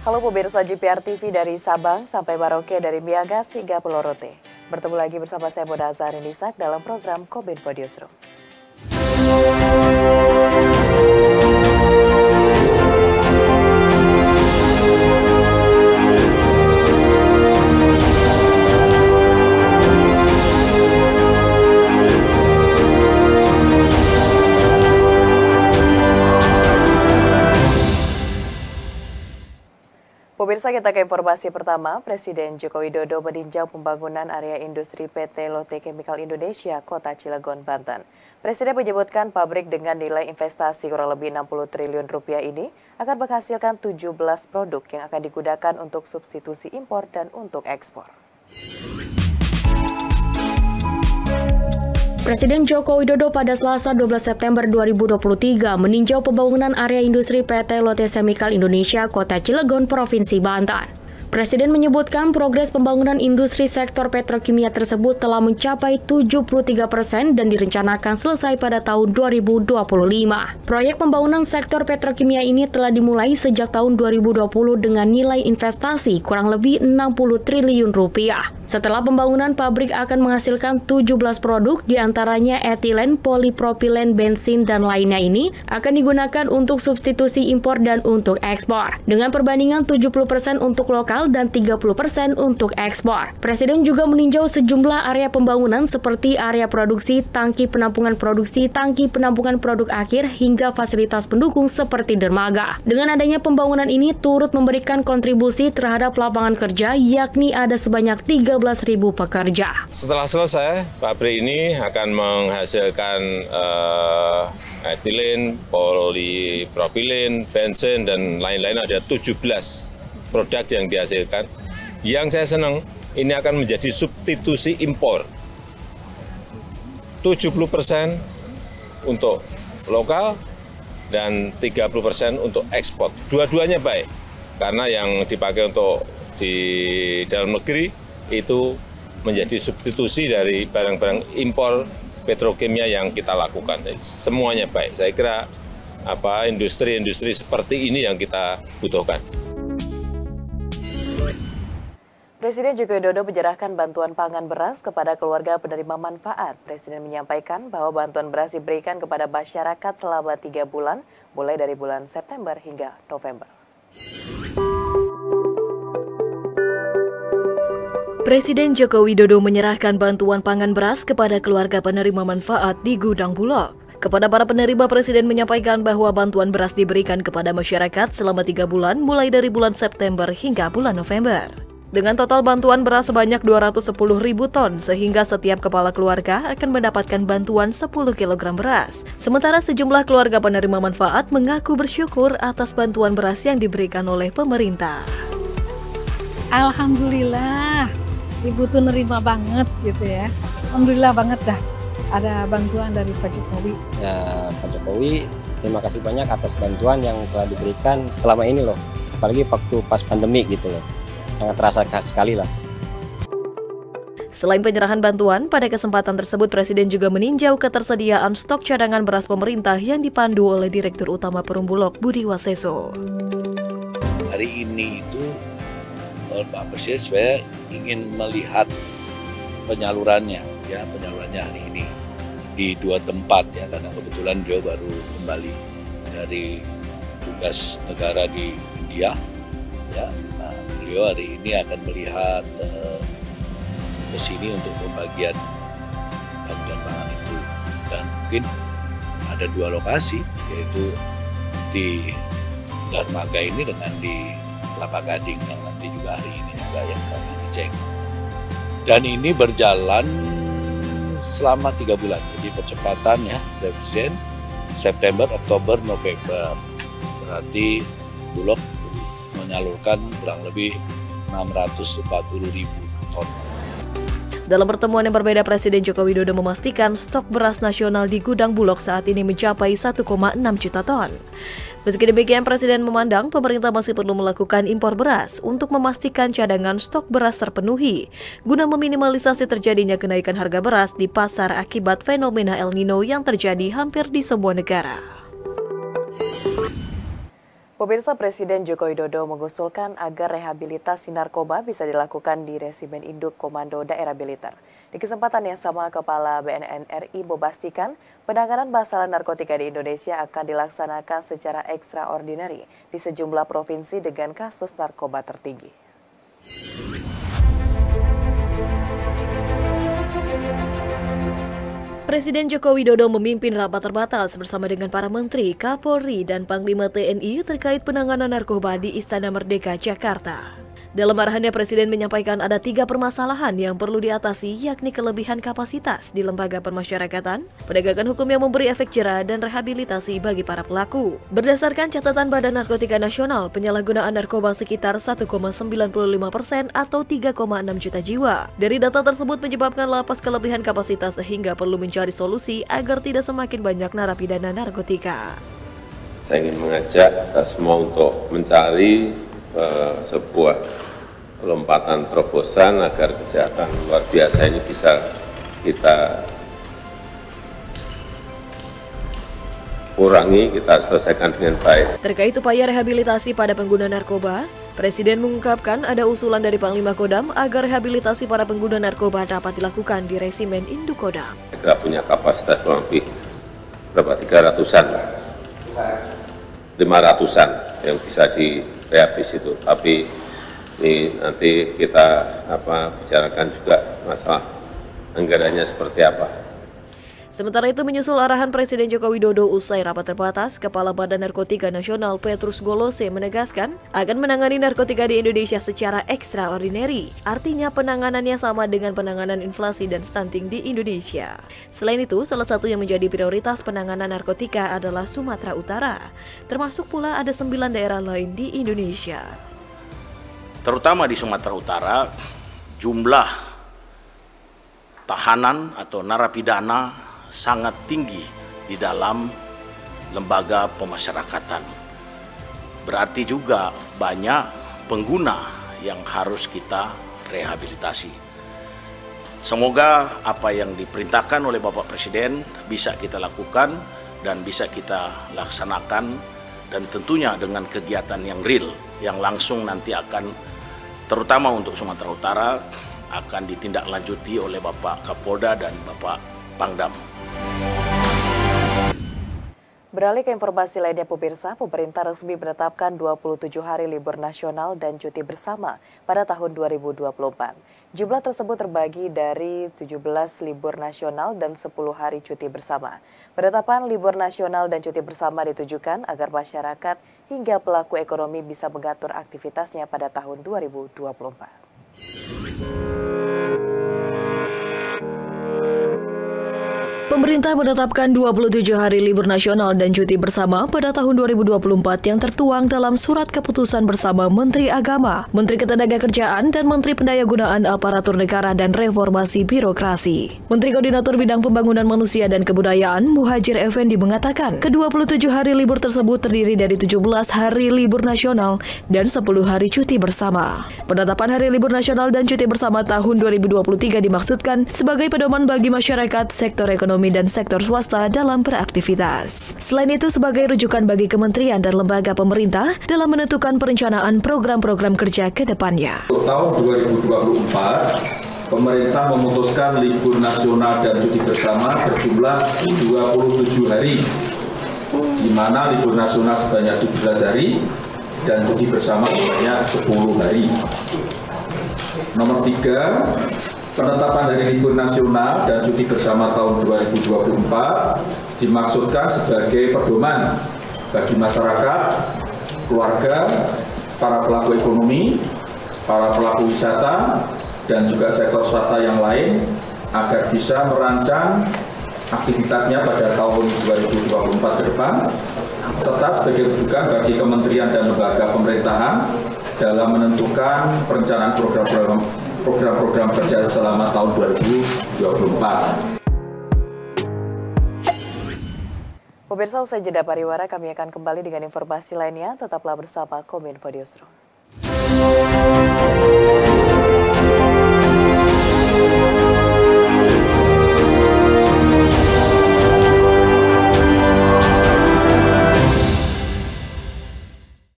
Halo pemirsa GPR TV dari Sabang sampai Merauke, dari Miangas hingga Pulau Rote. Bertemu lagi bersama saya Moda Azharinisak dalam program Kominfo Newsroom. Pemirsa, kita ke informasi pertama. Presiden Joko Widodo meninjau pembangunan area industri PT Lotte Chemical Indonesia, Kota Cilegon, Banten. Presiden menyebutkan pabrik dengan nilai investasi kurang lebih 60 triliun rupiah ini akan menghasilkan 17 produk yang akan digunakan untuk substitusi impor dan untuk ekspor. Presiden Joko Widodo pada Selasa 12 September 2023 meninjau pembangunan area industri PT Lotte Chemical Indonesia Kota Cilegon, Provinsi Banten. Presiden menyebutkan progres pembangunan industri sektor petrokimia tersebut telah mencapai 73% dan direncanakan selesai pada tahun 2025. Proyek pembangunan sektor petrokimia ini telah dimulai sejak tahun 2020 dengan nilai investasi kurang lebih 60 triliun rupiah. Setelah pembangunan, pabrik akan menghasilkan 17 produk, diantaranya etilen, polipropilen, bensin, dan lainnya ini akan digunakan untuk substitusi impor dan untuk ekspor. Dengan perbandingan 70% untuk lokal dan 30% untuk ekspor. Presiden juga meninjau sejumlah area pembangunan seperti area produksi, tangki penampungan produksi, tangki penampungan produk akhir, hingga fasilitas pendukung seperti dermaga. Dengan adanya pembangunan ini turut memberikan kontribusi terhadap lapangan kerja, yakni ada sebanyak 13.000 pekerja. Setelah selesai, pabrik ini akan menghasilkan etilen, polipropilen, bensin, dan lain-lain. Ada 17 produk yang dihasilkan. Yang saya senang, ini akan menjadi substitusi impor. 70% untuk lokal dan 30% untuk ekspor. Dua-duanya baik, karena yang dipakai untuk di dalam negeri itu menjadi substitusi dari barang-barang impor petrokimia yang kita lakukan. Semuanya baik. Saya kira industri-industri seperti ini yang kita butuhkan. Presiden Joko Widodo menyerahkan bantuan pangan beras kepada keluarga penerima manfaat. Presiden menyampaikan bahwa bantuan beras diberikan kepada masyarakat selama 3 bulan, mulai dari bulan September hingga November. Presiden Joko Widodo menyerahkan bantuan pangan beras kepada keluarga penerima manfaat di Gudang Bulog. Kepada para penerima, Presiden menyampaikan bahwa bantuan beras diberikan kepada masyarakat selama 3 bulan, mulai dari bulan September hingga bulan November. Dengan total bantuan beras sebanyak 210.000 ton, sehingga setiap kepala keluarga akan mendapatkan bantuan 10 kg beras. Sementara sejumlah keluarga penerima manfaat mengaku bersyukur atas bantuan beras yang diberikan oleh pemerintah. Alhamdulillah, Ibu tuh nerima banget gitu ya. Alhamdulillah banget dah ada bantuan dari Pak Jokowi. Ya, Pak Jokowi, terima kasih banyak atas bantuan yang telah diberikan selama ini loh. Apalagi waktu pas pandemi gitu loh. Sangat terasa sekali lah. Selain penyerahan bantuan, pada kesempatan tersebut Presiden juga meninjau ketersediaan stok cadangan beras pemerintah yang dipandu oleh Direktur Utama Perum Bulog Budi Waseso. Hari ini itu Pak Presiden saya ingin melihat penyalurannya hari ini di 2 tempat ya, karena kebetulan dia baru kembali dari tugas negara di India ya. Beliau hari ini akan melihat ke sini untuk pembagian bantuan pangan itu, dan mungkin ada 2 lokasi, yaitu di dermaga ini dengan di Kelapa Gading yang nanti juga hari ini juga yang akan dicek. Dan ini berjalan selama 3 bulan, jadi percepatan ya dari Presiden September, Oktober, November. Berarti Bulog menyalurkan kurang lebih 640.000 ton. Dalam pertemuan yang berbeda, Presiden Joko Widodo memastikan stok beras nasional di gudang Bulog saat ini mencapai 1,6 juta ton. Meski demikian, Presiden memandang pemerintah masih perlu melakukan impor beras untuk memastikan cadangan stok beras terpenuhi, guna meminimalisasi terjadinya kenaikan harga beras di pasar akibat fenomena El Nino yang terjadi hampir di semua negara. Pemirsa, Presiden Joko Widodo mengusulkan agar rehabilitasi narkoba bisa dilakukan di Resimen Induk Komando Daerah Militer. Di kesempatan yang sama, Kepala BNN RI memastikan penanganan masalah narkotika di Indonesia akan dilaksanakan secara ekstraordinari di sejumlah provinsi dengan kasus narkoba tertinggi. Presiden Joko Widodo memimpin rapat terbatas bersama dengan para menteri, Kapolri, dan Panglima TNI terkait penanganan narkoba di Istana Merdeka, Jakarta. Dalam arahannya, Presiden menyampaikan ada 3 permasalahan yang perlu diatasi, yakni kelebihan kapasitas di lembaga permasyarakatan, penegakan hukum yang memberi efek jera, dan rehabilitasi bagi para pelaku. Berdasarkan catatan Badan Narkotika Nasional, penyalahgunaan narkoba sekitar 1,95% atau 3,6 juta jiwa. Dari data tersebut menyebabkan lapas kelebihan kapasitas sehingga perlu mencari solusi agar tidak semakin banyak narapidana narkotika. Saya ingin mengajak kita semua untuk mencari sebuah lompatan terobosan agar kejahatan luar biasa ini bisa kita kurangi, kita selesaikan dengan baik. Terkait upaya rehabilitasi pada pengguna narkoba, Presiden mengungkapkan ada usulan dari Panglima Kodam agar rehabilitasi para pengguna narkoba dapat dilakukan di Resimen Induk Kodam. Kita punya kapasitas kurang lebih berapa, 300-an, 500-an yang bisa direhab di situ. Tapi ini nanti kita bicarakan juga masalah anggarannya seperti apa. Sementara itu, menyusul arahan Presiden Joko Widodo usai rapat terbatas, Kepala Badan Narkotika Nasional Petrus Golose menegaskan akan menangani narkotika di Indonesia secara ekstraordinari. Artinya penanganannya sama dengan penanganan inflasi dan stunting di Indonesia. Selain itu, salah satu yang menjadi prioritas penanganan narkotika adalah Sumatera Utara. Termasuk pula ada 9 daerah lain di Indonesia. Terutama di Sumatera Utara, jumlah tahanan atau narapidana sangat tinggi di dalam lembaga pemasyarakatan. Berarti juga banyak pengguna yang harus kita rehabilitasi. Semoga apa yang diperintahkan oleh Bapak Presiden bisa kita lakukan dan bisa kita laksanakan, dan tentunya dengan kegiatan yang real, yang langsung nanti akan, terutama untuk Sumatera Utara, akan ditindaklanjuti oleh Bapak Kapolda dan Bapak Pangdam. Beralih ke informasi lainnya, pemirsa, pemerintah resmi menetapkan 27 hari libur nasional dan cuti bersama pada tahun 2024. Jumlah tersebut terbagi dari 17 libur nasional dan 10 hari cuti bersama. Penetapan libur nasional dan cuti bersama ditujukan agar masyarakat hingga pelaku ekonomi bisa mengatur aktivitasnya pada tahun 2024. Pemerintah menetapkan 27 hari libur nasional dan cuti bersama pada tahun 2024 yang tertuang dalam Surat Keputusan Bersama Menteri Agama, Menteri Ketenagakerjaan, dan Menteri Pendayagunaan Aparatur Negara dan Reformasi Birokrasi. Menteri Koordinator Bidang Pembangunan Manusia dan Kebudayaan, Muhadjir Effendi, mengatakan ke-27 hari libur tersebut terdiri dari 17 hari libur nasional dan 10 hari cuti bersama. Penetapan hari libur nasional dan cuti bersama tahun 2023 dimaksudkan sebagai pedoman bagi masyarakat, sektor ekonomi, dan sektor swasta dalam beraktivitas. Selain itu, sebagai rujukan bagi kementerian dan lembaga pemerintah dalam menentukan perencanaan program-program kerja ke depannya. Untuk tahun 2024, pemerintah memutuskan libur nasional dan cuti bersama berjumlah 27 hari, di mana libur nasional sebanyak 17 hari dan cuti bersama sebanyak 10 hari. Nomor 3, penetapan hari libur nasional dan cuti bersama tahun 2024 dimaksudkan sebagai pedoman bagi masyarakat, keluarga, para pelaku ekonomi, para pelaku wisata, dan juga sektor swasta yang lain agar bisa merancang aktivitasnya pada tahun 2024 ke depan, serta sebagai rujukan bagi kementerian dan lembaga pemerintahan dalam menentukan perencanaan program-program kerja selama tahun 2024. Pemirsa, usai jeda pariwara, kami akan kembali dengan informasi lainnya. Tetaplah bersama Kominfo Newsroom.